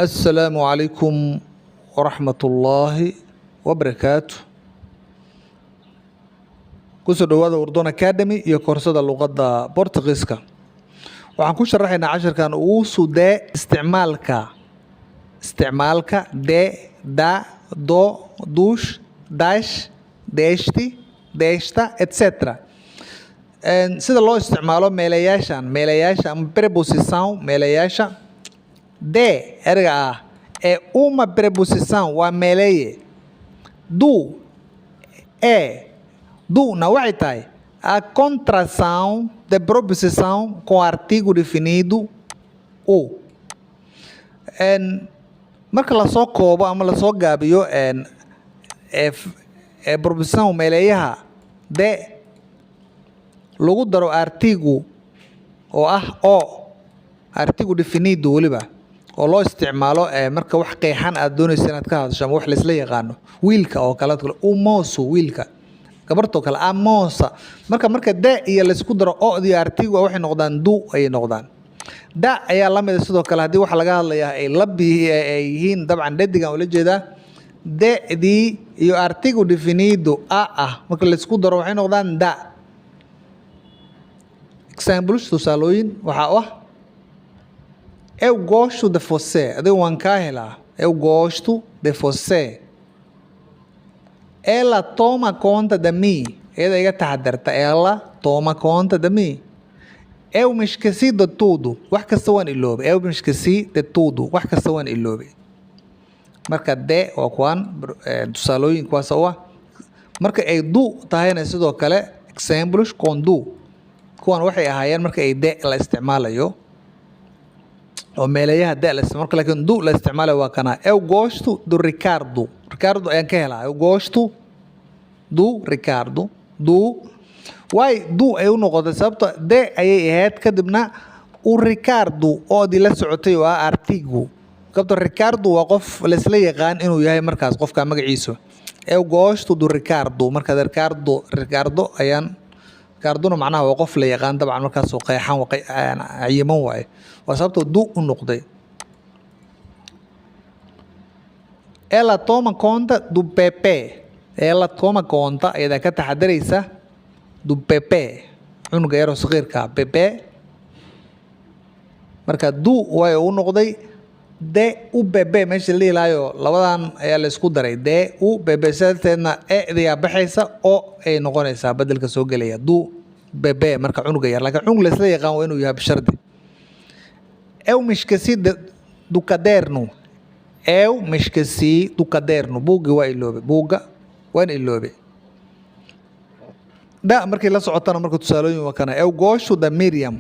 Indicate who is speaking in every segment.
Speaker 1: السلام عليكم ورحمة الله وبركاته. kusoo dhawaada Urdun Academy iyo koorsada luqadda Boortaqiiska. Waxaan ku sharaxaynaa casharkan uu sudee isticmaalka de, da, do, dus, das, deste, desta, etc. Sida loo isticmaalo meelayaasha ama preposição meelayaasha de erga ah é uma preposição waa meeleye. Do na waxay tahay a contração de preposição com artigo definido o. Marka lasoo koobo ama lasoo gaabiyo preposição meeleyaha de lagu daro artigo oo ah o artigo definido waliba oo loo isticmaalo marka wax qeexan aad doonayso inaad ka hadasho ama wax la isla yaqaano wiilka oo kale u mooso wiilka gabarto kale amoosa marka da iyo la isku daro o iyo artigo waxay noqdaan du ay noqdaan. Da ayaa la mid sidoo kale hadii wax laga hadlayaa ay ay yihiin dabcan dhadigan ula jeeda di iyo artigo definido marka la isku daro waxay noqdaan da. Examples tusaalooyin waxa ah eu gosto de você. Adiga waan kaa helaa. Eu gosto de você. Ela toma conta de mim. Ela iga taxadarta. Ela toma conta de mim. Eu me esqueci de tudo. Wax kasta waan iloobay. Eu me esqueci de tudo. Wax kasta waan iloobay. Marka de waa kuwan tusaalooyin kuwaas oo ah. Marka ay du tahayna sidoo kale examples com du. Kuwan waxay ahaayeen marka ay de la isticmaalayo. oo meelayaha da la isticmaalo laakiin du la isticmaalo waa kana eu gosto do Ricardo ayaan ka helaa. Eu gosto do Ricardo. Why du ay u noqotay sababta de ayay ahayd kadibna o Ricardo oo di la socotay waa artigo. Sababta Ricardo waa qof la isla yaqaan inuu yahay markaas qofka magaciisa. Eu gosto do Ricardo marka Ricardo ayaan Ricardo macnaha waa qof la yaqaan dabcan markaas oo qeexan cayiman waaye. waa sababta du u noqday. Ela toma conta do Pepe. Ela toma conta ayada ka taxadaraysa do Pepe cunuga yar oo saqiirka Pepe marka du way u noqday de u bebe meesha la ilaayo labadan ayaa la isku daray de u bebe sadteedna eedia baxaysa oo ay noqonaysaa bedelka soo galaya du bebe marka cunuga yar laakiin cunug la isla yaqaan waa inuu yahay bishardi. Eu me esqueci do caderno. Eu me esqueci do caderno. Buugga waa iloobay. Da markii la socotana marka tusaalooyin waa kana. Eu gosto da Miriam.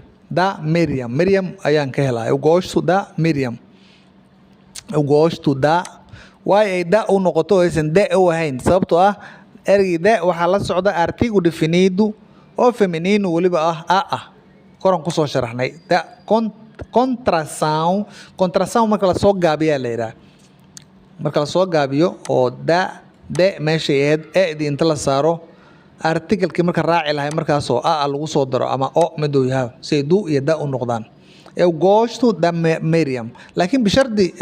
Speaker 1: Miriam ayaan ka helaa. Eu gosto da Miriam. Eu gosto da. Waay ay da u noqoto aysan de u ahayn sababtoo ah ergi da waxaa la socda artigo definido oo feminino waliba ah koran kusoo sharaxnay. Da contração marka la soo gaabiyaa la yidhaha. Marka la soo gaabiyo oo da de meeshay ahayd eedi inta la saaro artikelkii marka raaci lahay markaasoo lagu soo daro ama o miduu yahay say du iyo da u noqdaan. Eu gosto da Miriam laakiin bishardi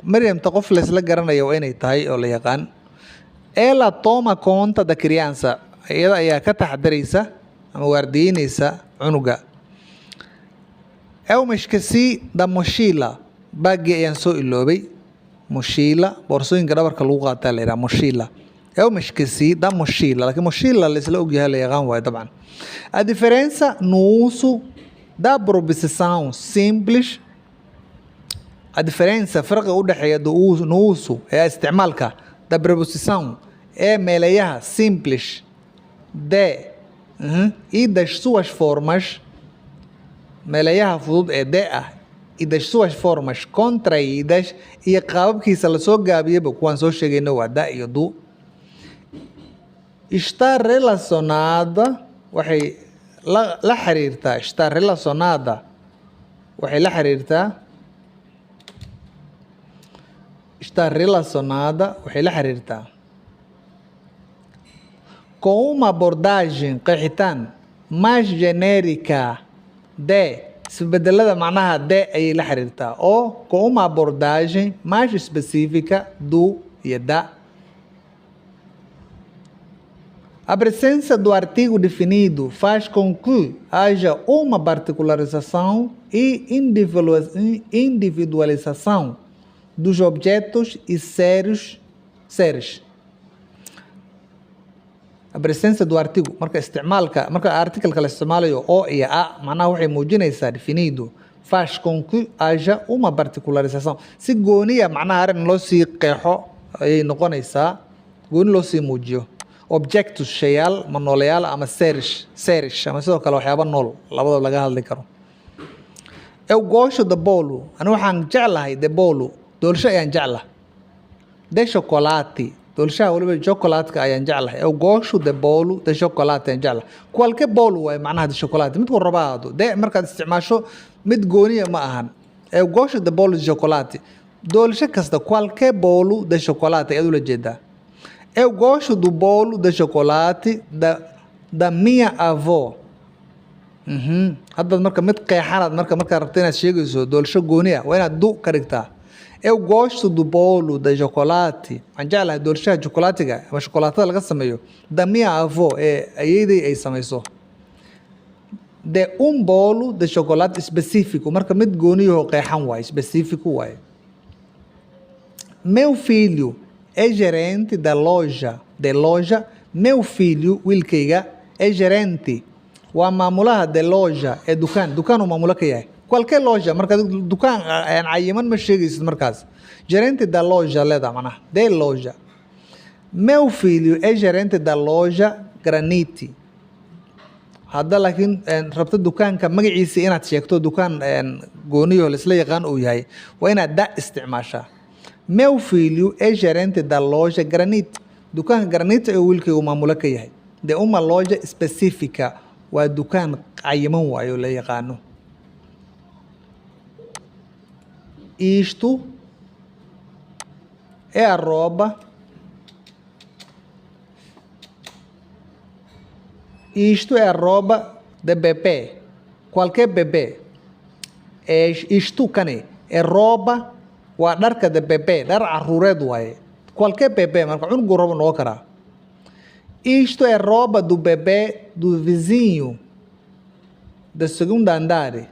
Speaker 1: Miriam ta qof la isla garanayo waa inay tahay oo la yaqaan. Ela toma conta da criança. Iyada ayaa ka taxadaraysa ama waardiyeynaysa cunuga. Eu me esqueci da mochila. Baagii ayaan soo iloobay. Mochila boorsooyinka dhabarka lagu qaataa la yidhaha mochila. Eu me esqueci da mochila. Laakiin mochila la isla ogyahay la yaqaan waayo dabcan. A diferença no uso da preposição simples. A diferença farqiga u dhaxeeya no uso ee isticmaalka da preposição é meelayaha simples de e das suas formas. Meelayaha fudud ee de e das suas formas contraídas iyo qaababkiisa la soo gaabiyayba kuwaan soo sheegayna waa da iyo du. Está relacionada waxay la xiriirtaa. Está relacionada waxay la xiriirtaa com uma abordagem qeexitaan mais genérica de isbedelada macnaha de ayay la xiriirtaa ou com uma abordagem mais específica do e da. A presença do artigo definido faz com que haja uma particularização e individualização dos objetos e seres. A presença do artigo, marka article la isticmaalayo o iyo a, macnaha waxay muujinaysaa definido, faz com que haja uma particularização. Si gooniya macnaha arrin loo sii qeexo ayay noqonaysaa, gooni loo sii muujiyo. Objectus shayaal ma nooleyaal ama seres ama sidoo kale waxyaaba nool labadaba laga hadli karo. Eu gosto de bolo, anigu waxaan jeclahay de bolo, doolsho ayaan jeclahay. De chocolate, doolshaha waliba chocolatka ayaan jeclahay. Eu gosto de bolo de chocolate ayaan jeclahay. Qualquer bolo waay macnaha de chocolate, midku raba ahaado. De markaad isticmaasho mid gooniya ma ahan. Eu gosto de bolo de chocolate. Doolsho kasta qualquer bolo de chocolate ayaad ula jeedaa. Eu gosto do bolo de chocolate da minha avó. Haddaad marka mid qeexanaad markaad rabta inaad sheegayso doolsho gooni ah waa inaad du ka dhigtaa. Eu gosto do bolo de chocolate. Waxaan jeclahay doolshaha chocolaatiga ama chocolaatada laga sameeyo da minha avó ee ayeeday ay samayso. De bolo de chocolate específico, marka mid gooniyahoo qeexan waaye, específico waaye. Meu filho é gerente da loja. Meu filho, wiilkayga, é gerente. Waa maamulaha de loja ee dukaan uu maamulo ka yahay. Qualquer loja, marka dukaan aan cayiman ma sheegaysid markaas. Gerente da loja leedahay macnaha, de loja. Meu filho é gerente da loja Granite. Hadda laakiin rabta dukaanka magaciisa inaad sheegto dukaan gooniyo la isla yaqaan uu yahay, waa inaad da isticmaashaa. Meu filho é gerente da loja Granite. Dukaanka Granite ee wiilkaygu maamulo ka yahay. De uma loja específica, waa dukaan cayiman waayo la yaqaano. Isto é a roupa. Isto é a roupa de bebê. Qualquer bebê. Isto kani é roupa, waa dharka de bebê, dhar caruureed waaye. Qualquer bebê, marka cunugu rabo noqon karaa. Isto é roupa do bebê do vizinho do segundo andar.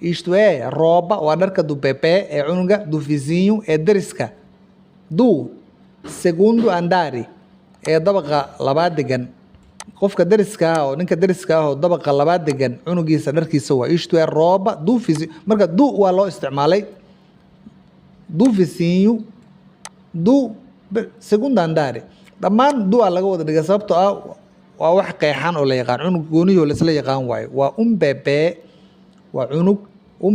Speaker 1: Isto é roupa, waa dharka do bebê ee cunuga do vizinho ee deriska do segundo andar ee dabaqa labaad degan. Qofka deriska ah oo ninka deriska ah oo dabaqa labaad degan cunugiisa dharkiisa waa. Isto é roupa do vizinho. Marka do waa loo isticmaalay do vizinho do segundo andar. Dhammaan du laga wada dhigay sababtoo ah waa wax qeexan oo la yaqaan, cunug gooniyo la isla yaqaan waaye. Waa bebê, waa cunug,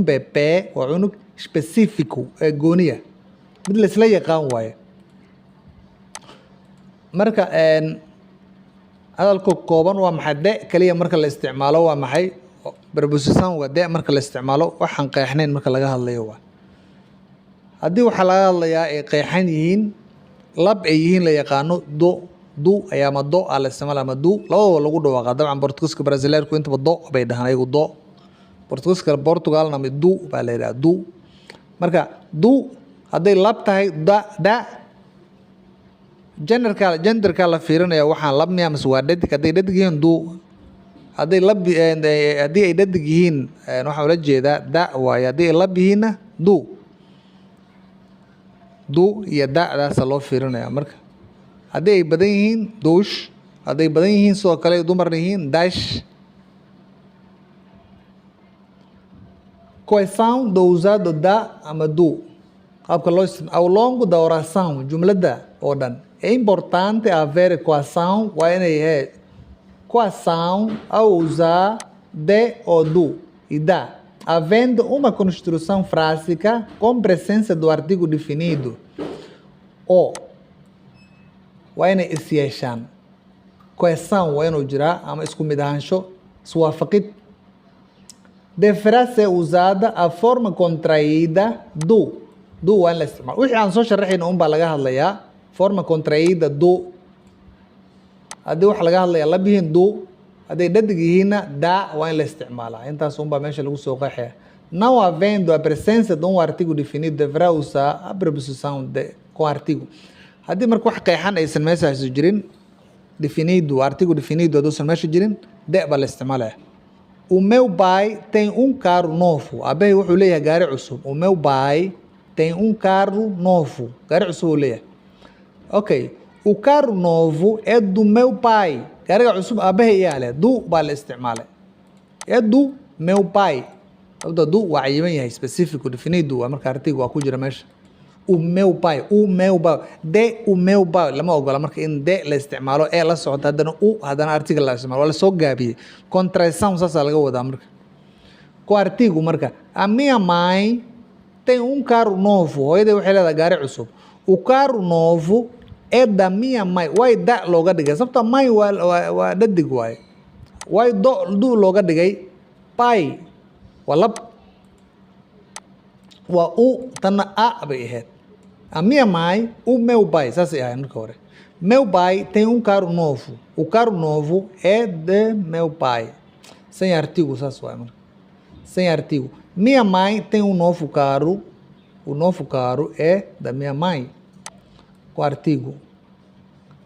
Speaker 1: bebê waa cunug específico ee gooniya, mid la isla yaqaan waaye. Marka hadalka kooban waa maxay? De kaliya marka la isticmaalo waa maxay? Preposition waa de marka la isticmaalo waxaan qeexnayn marka laga hadlayo waa. Haddii waxa laga hadlayaa ay qeexan yihiin, lab ay yihiin la yaqaano do ayaa ama do la isticmaala ama do, labadaba lagu dhawaaqa. Dabcan Portugiiska Brasileerku intaba do bay dhahaan ayagu do. Portugiiska Portugalna do baa la yidhaha do. Marka do hadday lab tahay da genderka la fiirinaya waxaan lab miya mise waa dhadig. Hadday dhadig yihiin do, haddii ay dhadig yihiin waxaa ula jeedaa da waaye. Haddii ay lab yihiinna do iyo da'daasa loo fiirinaya. Marka haddii ay badan yihiin douche, hadday badan yihiin sidoo kale dumarna yihiin dash. Questão do usado da ama do. Qaabka loo isticmaalo ao longo da oração, jumlada oo dhan. É importante haver equação, waa inay equação ao usar de ou do e da. Havendo uma construção frásica com presença do artigo definido, o waa inay is yeeshaan. Questão waa inuu jiraa ama isku mid ahaansho, iswaafaqid. Deverá ser usada a forma contraída do. Do waa in la isticmaalo. Wixii aan soo sharaxayna baa laga hadlayaa. Forma contraída do. Haddii waxa laga hadlayaa lab yihiin do, hadday dhadig yihiinna da waa in la isticmaalaa intaas unbaa meesha lagu soo qeexaya. Não havendo a presença de um artigo definido, deverá usar a preposição de com artigo. Haddii marka wax qeexan aysan meeshaas jirin, definido, artigo definido haduusan meesha jirin, de baa la isticmaalaya. O meu pai tem um carro novo. Aabbahay wuxuu leeyahay gaari cusub. O meu pai tem um carro novo. Gaari cusub uu leeyahay. Okay. O carro novo é do meu pai. Gaariga cusub aabbahay ayaa leh. Du baa la isticmaalay. É do meu pai. Sababta du waa cayiman yahay specifico definido waa marka artigo waa ku jira meesha. O meu pai. O meu pai. De o meu pai. Lama ogola marka in de la isticmaalo ee la socota haddana u haddana artiga la isticmaalo. Waa la soo gaabiyey. Contração saasaa laga wadaa marka. Com artigo marka. A minha mãe tem um carro novo. Hooyaday waxay leedahay gaari cusub. O carro novo é da minha mãe. Way da looga dhigay. Sababta mãe waa dhadig waaye. Way du looga dhigay pai. Waa lab. Waa u tanna a bay ahayd. A minha mãe, o meu pai, saasay ahayd marka hore. Meu pai tem um carro novo. O carro novo é de meu pai. Sem artigo, saas waaye marka. Sem artigo. Minha mãe tem um novo carro. O novo carro é da minha mãe. Com artigo.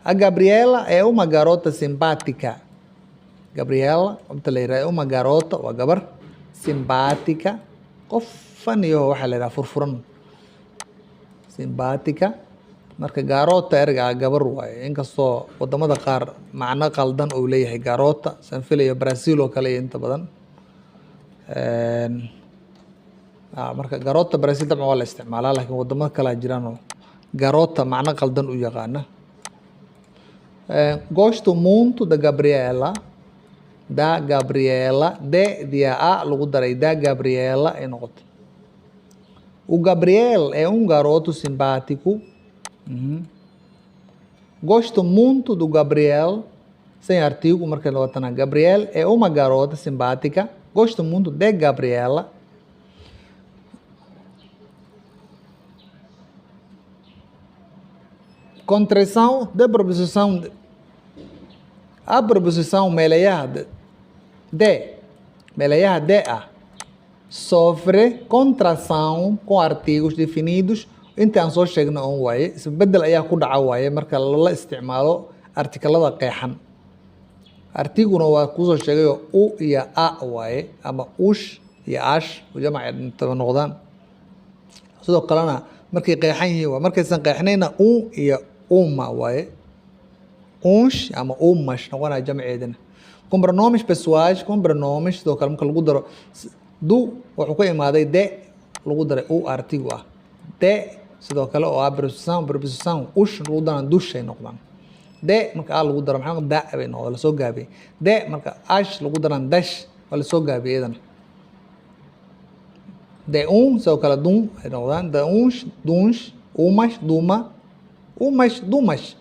Speaker 1: A Gabriela é uma garota simpática. Gabriela, é uma garota, waa gabar simpática. Qof faniyo waxaa la yidhaha furfuran. Simpática. Marka garota erga gabar waaye. Inkastoo wadamada qaar macno qaldan uu leeyahay garota. San filayo Brazil oo kale inta badan. Marka garota Brazil dabcan waa la isticmaalaa laakiin wadamada kale jiraan oo garota macno qaldan u yaqaana. Gosto muito da Gabriela. Da Gabriela. De dia a lagu daray da Gabriela ay noqotay. O Gabriel é um garoto simpático. Gosto muito do Gabriel. Sem artigo, marca notana. Gabriel é uma garota simpática. Gosto muito de Gabriela. Contração de preposição. A preposição meleia de meleia de a sofre contração com artigos definidos intaan soo sheegna oon waaye isbedel ayaa ku dhaca waaye marka la isticmaalo artikalada qeexan. Artiguna waa kusoo sheegayo u iyo a waaye ama ush iyo ash jamac intaba noqdaan. Sidoo kalena markay qeexan yihiin waa markaysan qeexnayna u iyo uma waaye. Uns ama umas noqonaya jamceedina. Com pronomes pessoais, com pronomes sidoo kale marka lagu daro du wuxuu ka imaaday de lagu daray u artigo ah. De sidoo kale oo ah preposição ush lagu daro dushay noqdaan. De marka a lagu daro maxaa da bay noqdo la soo gaabiyay. De marka ash lagu daro dash waa la soo gaabiyay iyadana. De sidoo kale dum ay noqdaan de uns duns umas duma umas dumas.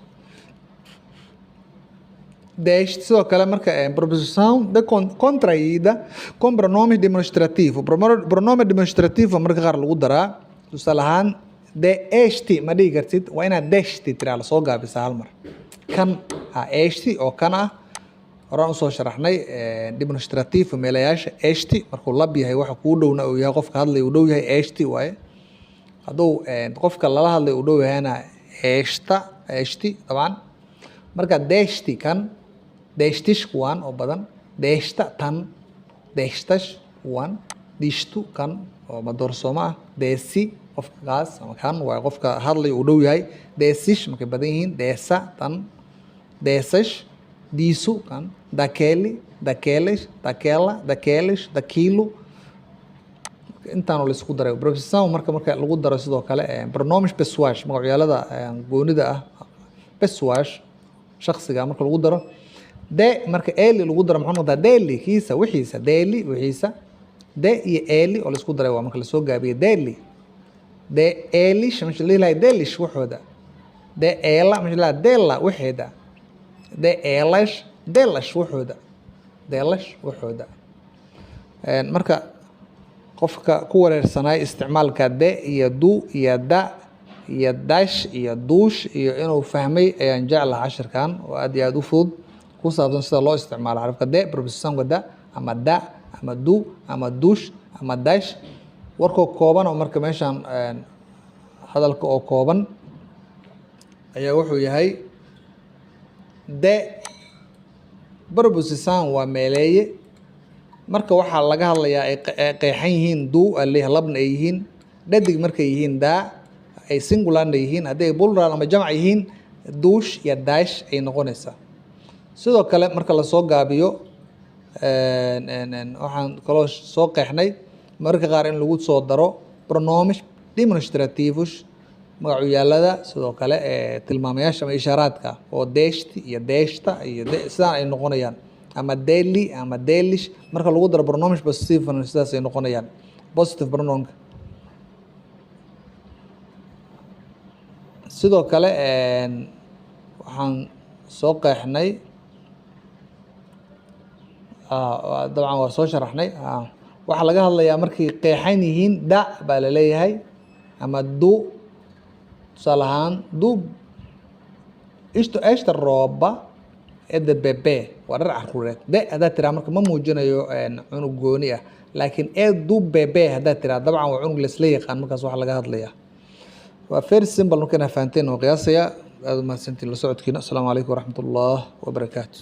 Speaker 1: Deste, sidoo kale marka preposição de contraída com pronome demonstrativo. Pronome demonstrativo marka qaar lagu daraa. Tusaale ahaan de este ma dhihi kartid waa inaad deshti tiraa la soo gaabisa hal mar. Kan este oo kan ah horaan usoo sharaxnay demonstrativo meelayaasha este markuu lab yahay waxa kuu dhowna uu yahay qofka hadlay uu dhow yahay este waaye. Hadduu qofka lala hadlay uu dhow yahayna este dabcan. Marka deshti kan destes kuwan oo badan desta tan destas kuwan distu kan oo madoorsoomo ah desi qofkaas ama kan waa qofka hadlay uu dhow yahay desish markay badan yihiin desa tan desas disu kan daquele daqueles daquela daqueles daquilo intaan la isku daray preposição marka lagu daro sidoo kale pronomes pessoais magacyaalada goonida ah pessoais shakhsiga marka lagu daro de marka eli lagu daro maxaa noqdaa deli kiisa wixiisa deli wixiisa de iyo eli oo la isku daray waa marka la soo gaabiyay deli de elish masha leeyahay delish waxooda de ela masha leeyahay dela waxeeda de elash delash waxooda delash waxooda marka qofka ku wareersanay isticmaalka de iyo du iyo da iyo dash iyo duush iyo inuu fahmay ayaan jeclahay casharkan oo aad iyo aad u fudud ku saabsan sida loo isticmaalo xarafka de prepositionka da ama da ama du ama dush ama dash warkoo kooban oo marka meeshaan hadalka oo kooban ayaa wuxuu yahay de preposition waa meeleeye marka waxaa laga hadlayaa ay qeexan yihiin du aleeyahay labna ay yihiin dhadig markay yihiin daa ay singularna yihiin haddii ay plural ama jamc yihiin duush iyo dash ay noqonaysaa sidoo kale marka lasoo gaabiyo waxaan kaloo soo qeexnay mararka qaar in lagu soo daro pronomes demonstrativus magacyaalada sidoo kale tilmaamayaasha ama ishaaraadka oo deeshti iyo deeshta iyo sidaan ay noqonayaan ama daily ama delish marka lagu daro pronomes positive sidaas ay noqonayaan positive pronounka sidoo kale waxaan soo qeexnay dabcan waa soo sharaxnay waxaa laga hadlayaa markay qeexan yihiin da baa la leeyahay ama du tusaale ahaan du esta rooba eda bebe waa dhar caruureed de haddaad tiraa marka ma muujinayo cunug gooni ah laakiin du bebe haddaad tiraa dabcan waa cunug laisla yaqaan markaas waxaa laga hadlayaa waa very simple markayna fahanteen oo qiyaasaya aad u mahadsantiin la socodkiina asalaamu calaykum waraxmat ullah wabarakaatu